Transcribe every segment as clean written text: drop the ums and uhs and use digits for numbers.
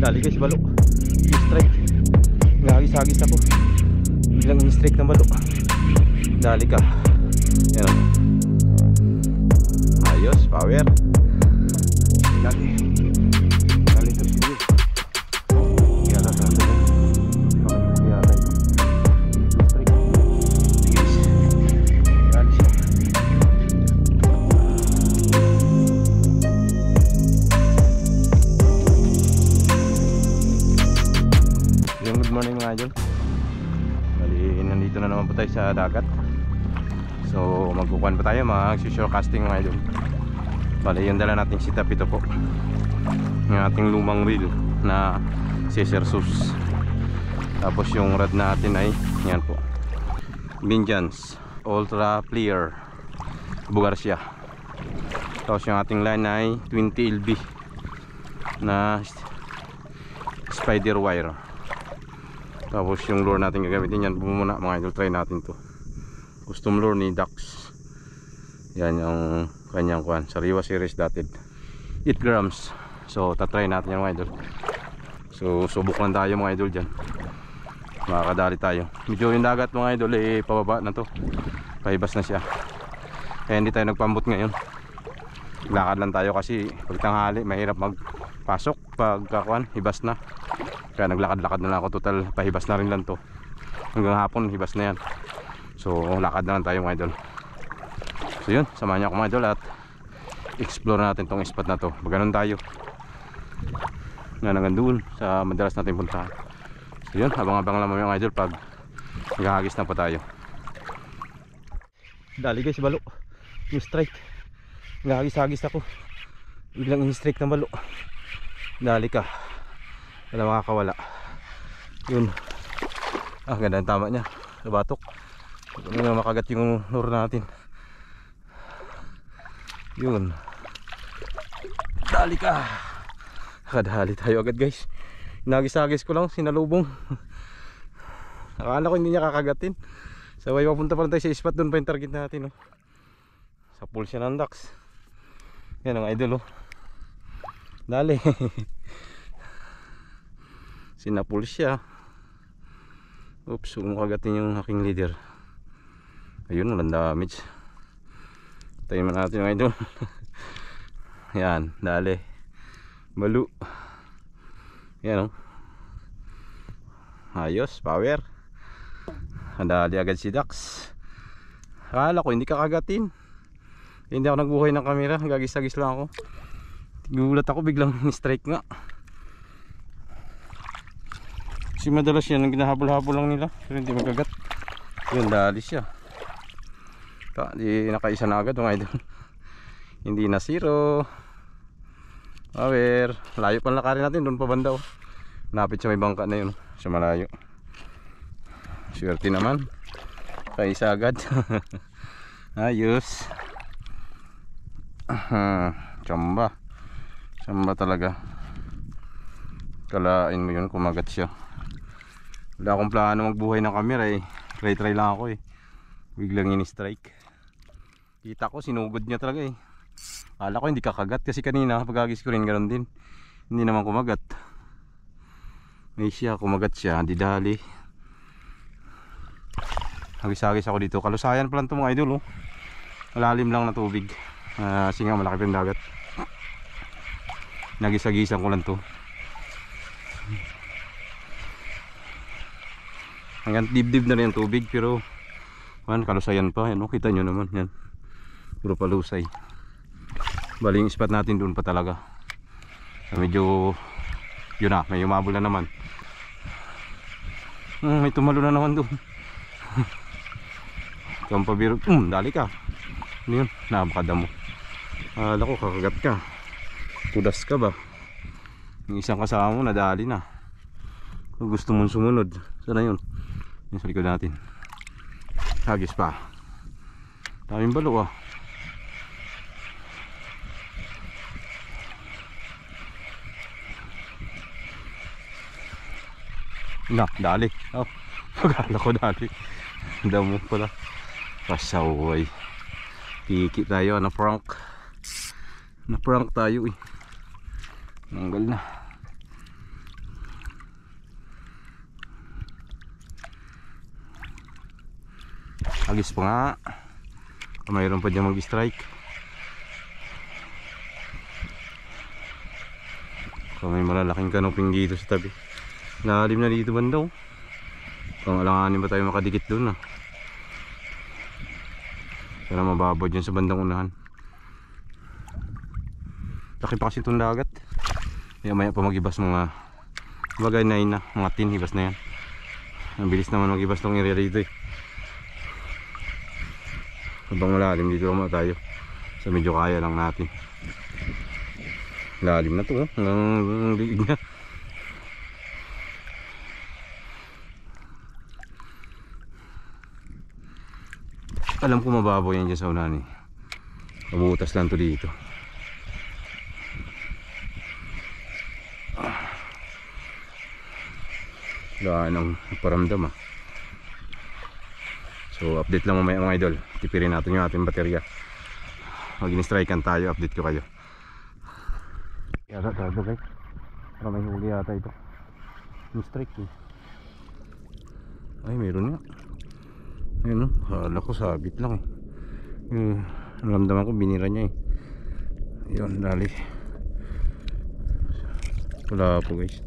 Dali guys, balo. I-strike. Nagagis-agis ako. Biglang i-strike ng balo. Dali ka. Yan. Ayos, power. Dali. Dali to sige. Yata tanto. Yata ito. I-strike. Guys. Dali siya. Good morning mga idol. Bali, nandito na naman po tayo sa dagat. So magkukuhan pa tayo, mag-shore casting mga idol. Bali, yung dala nating setup ito po, yung ating lumang reel na Caesarsus. Tapos yung rod natin ay yan po, Vengeance Ultra Player Bugarsia. Tapos yung ating line ay 20 LB na spider wire. Tapos yung lure natin gagamitin, yan po muna mga idol. Try natin to, custom lure ni Dax. Yan yung kanyang kuhan, Sariwa series dotted 8 grams. So tatry natin yan mga idol. So subukan tayo mga idol dyan, makakadali tayo. Medyo yung dagat mga idol eh pababa na to, pahibas na siya. Kaya hindi tayo nagpambot ngayon, lakad lang tayo kasi pag tanghali mahirap magpasok pag kuhan, hibas na. Kaya naglakad-lakad na lang ako, total pahibas na rin lang to. Hanggang hapon hibas na yan. So lakad na lang tayo mga idol. So yun, samahan niyo ako mga idol at explore natin tong spot na to. Maganon tayo nga hanggang doon sa madalas natin puntahan. So yun, abang-abang lang mga idol pag naghahagis na pa tayo. Dali guys, balo. Yung strike. Naghahagis-hagis ako, biglang in-strike ng balo. Dali ka, wala makakawala. Yun. Ganda ang tama niya sa batok. Hindi na makagat yung lure natin. Yun. Dali ka. Nakadali tayo agad guys. Nagis-agis ko lang, sinalubong. Akala ko hindi niya kakagatin. Sabay papunta pa rin tayo sa spot, doon pa yung target natin, oh. Sa pool siya ng Dax. Yan ang idol, oh. Dali. Sinapul siya. Oops, umukagatin yung aking leader. Ayun, walang damage. Tayo man natin yung idol. Yan, dali. Balu. Yan, oh. Ayos, power. Dali agad si Dax. Akala ko hindi kakagatin. Hindi ako nagbuhay ng camera, gagis-agis lang ako. Gulat ako, biglang strike nga. Kasi madalas yan ang ginahabol-habol lang nila, pero hindi magagat. Yun, dali siya. Di nakaisa na agad mga idol. Hindi na zero. Power. Layo pa lakarin natin, doon pa banda, oh. Napit sa may bangka na yun, sa malayo. Swerte naman, kaisa agad. Ayos. Chamba. Chamba talaga. Kalain mo yun, kumagat siya. Wala akong plano magbuhay ng camera eh. Try lang ako eh. Biglang in-strike. Kita ko sinugod niya talaga eh. Akala ko hindi kakagat kasi kanina pag-agis ko rin ganoon din. Hindi naman kumagat. May siya, kumagat siya, hindi dali. Hagis-hagis ako dito. Kalusayan pa lang ito mga idol, oh. Malalim lang na tubig. Kasi nga malaki pa yung dagat. Nagis-agisan ko lang to. Hanggang dibdib na rin yung tubig, pero kalusayan pa, yan, oh, kita nyo naman yan. Puro palusay. Bali yung spot natin doon pa talaga. Medyo yun na, may umabol na naman. May tumalo na naman doon. Kampabiro. Dali ka. Ano yun? Napakada mo. Alam ko kakagat ka. Tudas ka ba? Yung isang kasama mo nadali na. Kung gusto mong sumunod, sana yun? Yung sa likod natin. Hagis pa. Daming balo, ah. Dali. Oh, pagkala ko dali. Damo pala. Pasaway. Kiki tayo, na-prank. Na-prank tayo eh. Nanggal na. Agis pa nga. Mayroon pa dyan mag-strike. So, may malalaking kanoping dito sa tabi. Lalim na dito banda oh. Kung alanganin ba tayo makadikit dun ah. Sana mababaw dyan sa bandang unahan. Laki pa kasi itong dagat. Maya pa mag-ibas mga bagay na yun na, mga tin, ibas na yan. Ang bilis naman mag-ibas tong area dito eh. Habang malalim dito lang tayo. So medyo kaya lang natin. Lalim na to oh. Hanggang liig na. Alam ko mababaw yan dyan sa unahan eh. Mabutas lang to dito. Wala nang paramdam ah. So update lang mamaya mga idol. Tipirin natin yung ating baterya. Mag-in-strikean tayo, update ko kayo. Yata tayo guys. Para may huli yata ito. In-strike eh. Ay meron nga. Ayun oh, hala ko sabit lang eh. Naramdaman ko binira niya eh. Ayun, dali. Wala po guys.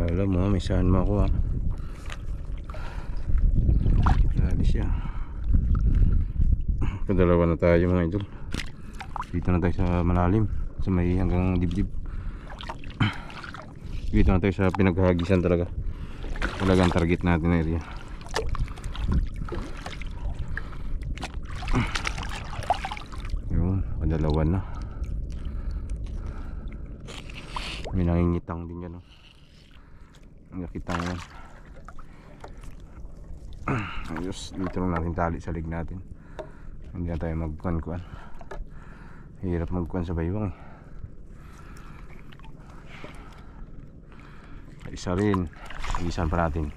Alam mo, may saan mo ako ha. Dali siya. Kadalawa na tayo mga idol. Dito na tayo sa malalim. Sa may hanggang dibdib. Dito na tayo sa pinaghahagisan talaga. Talagang target natin na area. Yun, kadalawa na. May nangingitang din yan. Nakita nyo. Ayos, dito lang natin tali sa lig natin. Hindi na tayo magkuhan-kuhan. Hirap magkuhan sa baywang eh. Isa rin. Isan pa natin.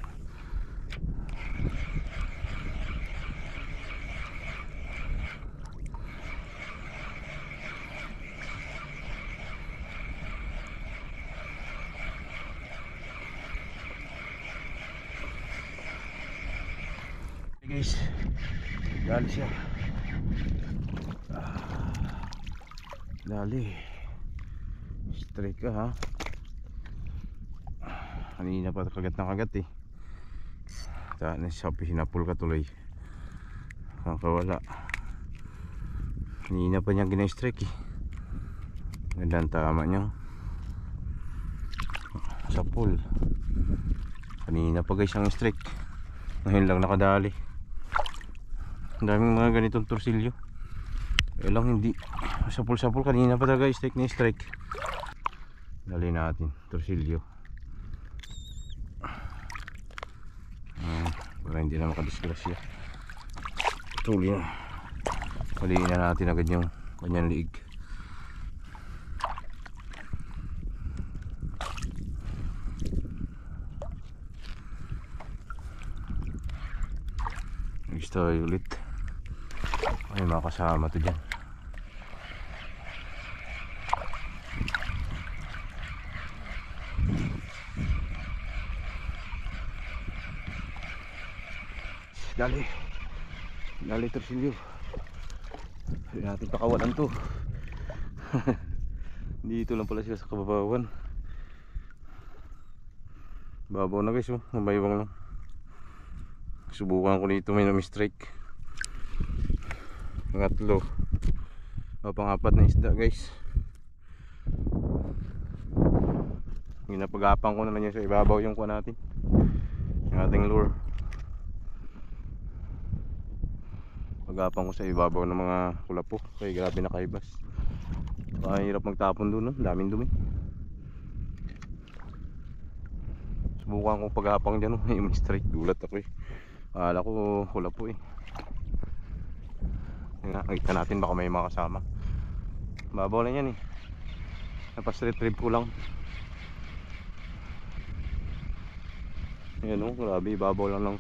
Guys, dali siya. Dali. Straight ka ha. Kanina pa kagat na kagat eh. Saan sa pinapul ka tuloy. Kakawala. Kanina pa niya gina-strike eh. Gandang tama niya. Sa pool. Kanina pa guys ang strike. Ngayon lang nakadali. Ang daming mga ganitong torsilyo. Eh lang hindi. Sa pool kanina pa talaga strike na strike. Dali natin torsilyo. Para hindi na makadisgrasya. Tuloy na. Paliin na natin agad yung kanyang liig. Gusto tayo ulit. Ay makasama to dyan. Dali torsilyo. Hindi natin pakawalan to. Dito lang pala sila sa kababawan. Babaw na guys oh. Mabaywang lang. Subukan ko dito may na-strike. Pangatlo o pang-apat na isda guys. Ginapagapang ko naman yun sa ibabaw yung kuha natin. Yung ating lure. Pagapang ko sa ibabaw ng mga kulapo. Kaya grabe na kaibas. Hirap magtapon doon no? Daming dumi. Subukan ko paghapang dyan no? Yung strike. Gulat ako eh. Akala ko kulapo eh. Nakita natin baka may mga kasama. Babaw lang yan eh. Napas-retrieve ko lang. Ayan o, grabe, babaw lang lang.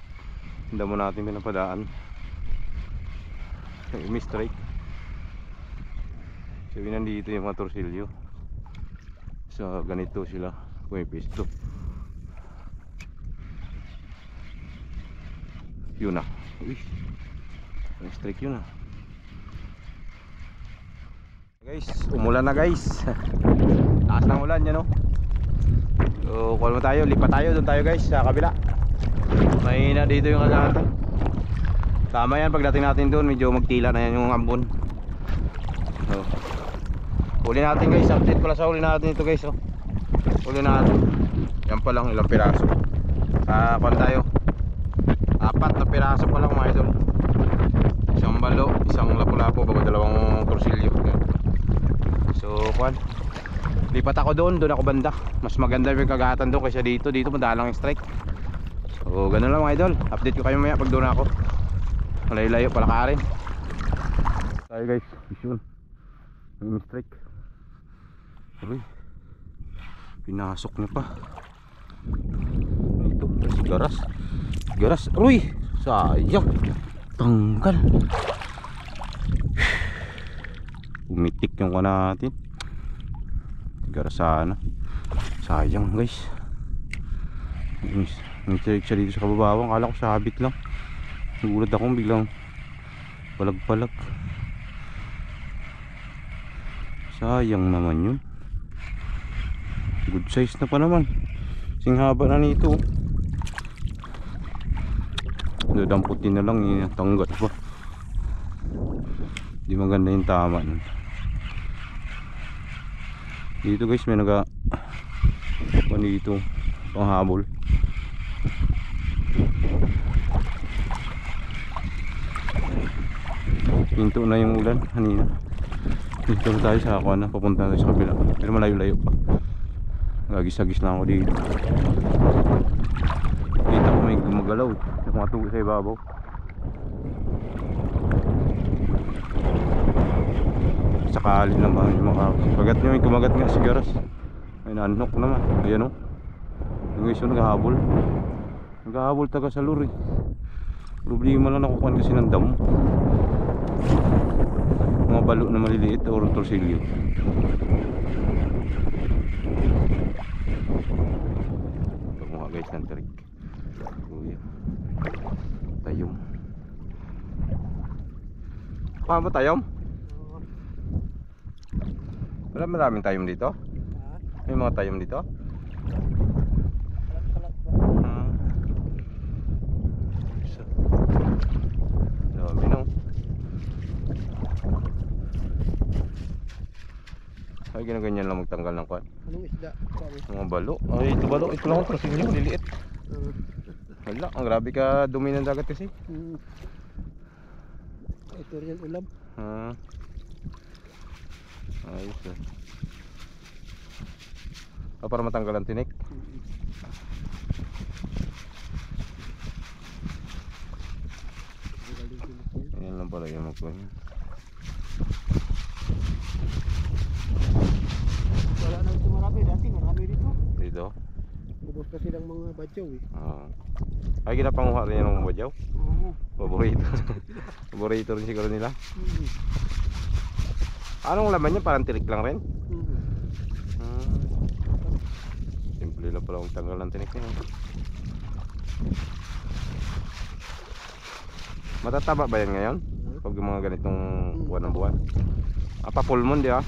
Hindi mo natin pinapadaan. May strike. Sabi nandito yung mga torsilyo. So ganito sila pumipisto. Yun na. Uy. Strike yun na. Guys, umulan na guys. Taas ng ulan yan, no. So, call mo tayo, lipat tayo, doon tayo guys sa kabila. Mahina dito yung kagatan. Tama yan, pagdating natin doon medyo magtila na yan yung ambon. So, huli natin guys, update ko lang sa huli natin ito guys, oh. Huli natin. Yan pa lang, ilang piraso. Kung tayo 4 na piraso pa lang mga idol. Isang balo, isang lapu-lapu, bago 2 torsilyo. So kwan, lipat ako doon ako banda. Mas maganda yung kagatan doon kaysa dito. Dito madalang yung strike. So ganun lang mga idol, update ko kayo maya pag doon ako. Malayo-layo palakarin tayo guys. Vision, may strike. Uy, pinasok niya pa ito. Garas. Uy, sayang, tanggal. Umitik yung ka natin. Garas sana. Sayang guys. May strike siya dito sa kababawang. Kala ko sabit lang. Nagulat akong biglang palag-palag. Sayang naman yun. Good size na pa naman. Singhaba na nito. Dadamputin na lang, tanggal pa. Di maganda yung tama nun. Dito guys may dito panghabol. Pinto na yung ulan kanina. Dito tayo sa ako na, papunta tayo sa kabila. Pero malayo-layo pa. Gagis-agis lang ako dito. Kita ko may gumagalaw. May kumatuloy sa ibabaw. Sakali lang ba yung makapagat nyo. May kumagat nga si Garas. May nanok naman. Ayan o. Yung guys yun naghahabol taga sa luri. Problema lang nakukuhan kasi ng damo. Mga balo na maliliit o torsilyo. Ito mga guys ng trick. Tayong. Paano ba tayong? Maraming tayong dito? May mga tayong dito? Dami no. Ay ginaganyan lang magtanggal ng kwan. Anong isda? Mga balo. Ay ito balo. Ito lang ang torsilyo. Liliit. Wala. Ang grabe ka dumi ng dagat kasi. Ito rin ulam. Ayos eh. Para matanggal ang tinik. Ayan lang pala yung magkuhan. Wala na ito marami. Dati marami dito. Dito? Ubos kasi ng mga badyaw eh. Ay ginapanguha rin yung mga badyaw? Oo. Paborito. Paborito rin siguro nila. Anong laman niya? Parang tinik lang rin? Simple lang pala kung tanggal ng tinik niya. Matataba ba yan ngayon? Pag yung mga ganitong buwan ng buwan? Pa full moon di ba?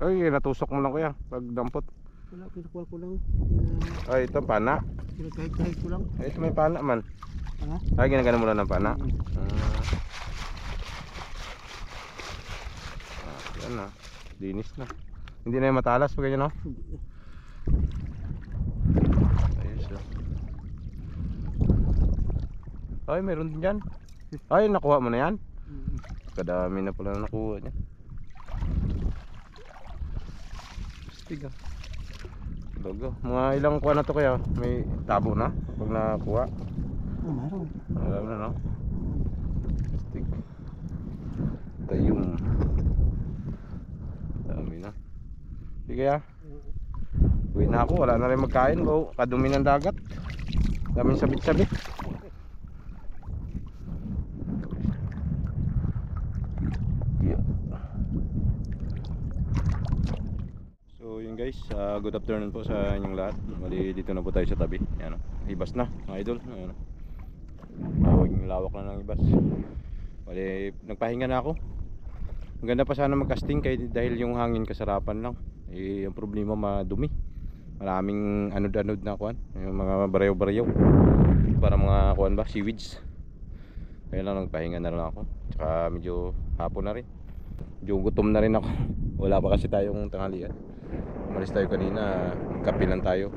Ay natusok mo lang kuya pag dampot. Wala, pinakuha ko lang. Ay ito pana. Pinagkahit-kahit ko lang. Ay ito may pana man. Ha? Ay ginagana mo lang ng pana. Yan na. Linis na. Hindi na yung matalas pag ganyan no? Ayos na. Ay meron din dyan. Ay nakuha mo na yan. Kadami na pala nakuha niya. Stiga. Logo. Mga ilang kuha na to kaya? May tabo na pag nakuha. Meron. Alam na no? Stig. Tayong. Dami na. Sige kaya. Uwi na ako. Wala na rin magkain. Kadumi ng dagat. Daming sabit-sabit. So So yun guys, good afternoon po sa inyong lahat. Bali dito na po tayo sa tabi. Yan, ibas na mga idol. Ayan, lawak na ng ibas. Bali nagpahinga na ako. Maganda pa sana mag-casting dahil yung hangin kasarapan lang. Ang problema madumi. Maraming anod-anod na kuan, yung mga barayaw-barayaw. Para mga kuan ba, seaweeds. Kaya lang nagpahinga na lang ako. Tsaka medyo hapon na rin. Medyo gutom na rin ako. Wala pa kasi tayong tanghalian. Umalis tayo kanina, kape lang tayo.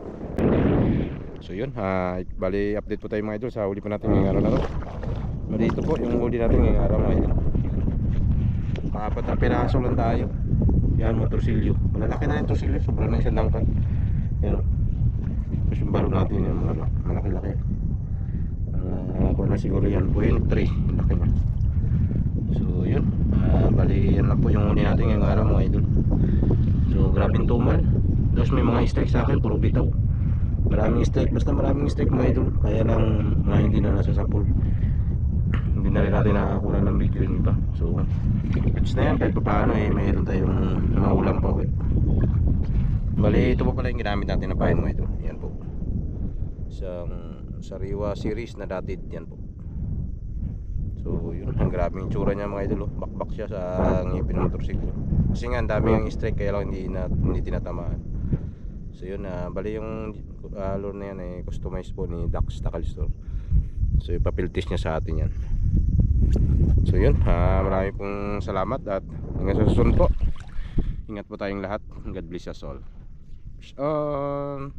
So yun, bali update po tayo mga idol sa huli pa natin ngayong araw na to. Bali ito po yung huli natin ngayong araw mga idol. Apat na piraso lang tayo. Yan, motorsilyo. Malalaki na yung torsilyo, sobrang na isang langkan. Yan. Tapos yung baro natin yung malaki-laki. Kung na siguro yan, 0.3 laki niya. So yun, bali yan lang po yung huli natin ngayong araw mga idol. So grabing tumal. Tapos may mga strike sa akin, puro bitaw. Maraming strike, basta maraming strike mga idol. Kaya lang mga hindi na nasasapol. Hindi na rin natin nakakuha ng video yung iba. So goods na yan, kahit pa paano mayroon tayong mga ulam pa ulit. Bali ito po pala yung ginamit natin na pahin mga idol. Yan po, isang sariwa series na dated. Yan po. So yun, ang grabing tsura niya mga idol. Bakbak siya sa ngipin ng motorsiklo. Kasi nga ang dami yung strike kaya lang hindi tinatamaan. So yun, bali yung lure na yan ay customized po ni Dax Tackle Store. So ipapiltis niya sa atin yan. So yun, marami pong salamat at hanggang sa susunod po. Ingat po tayong lahat. God bless us all. Peace on.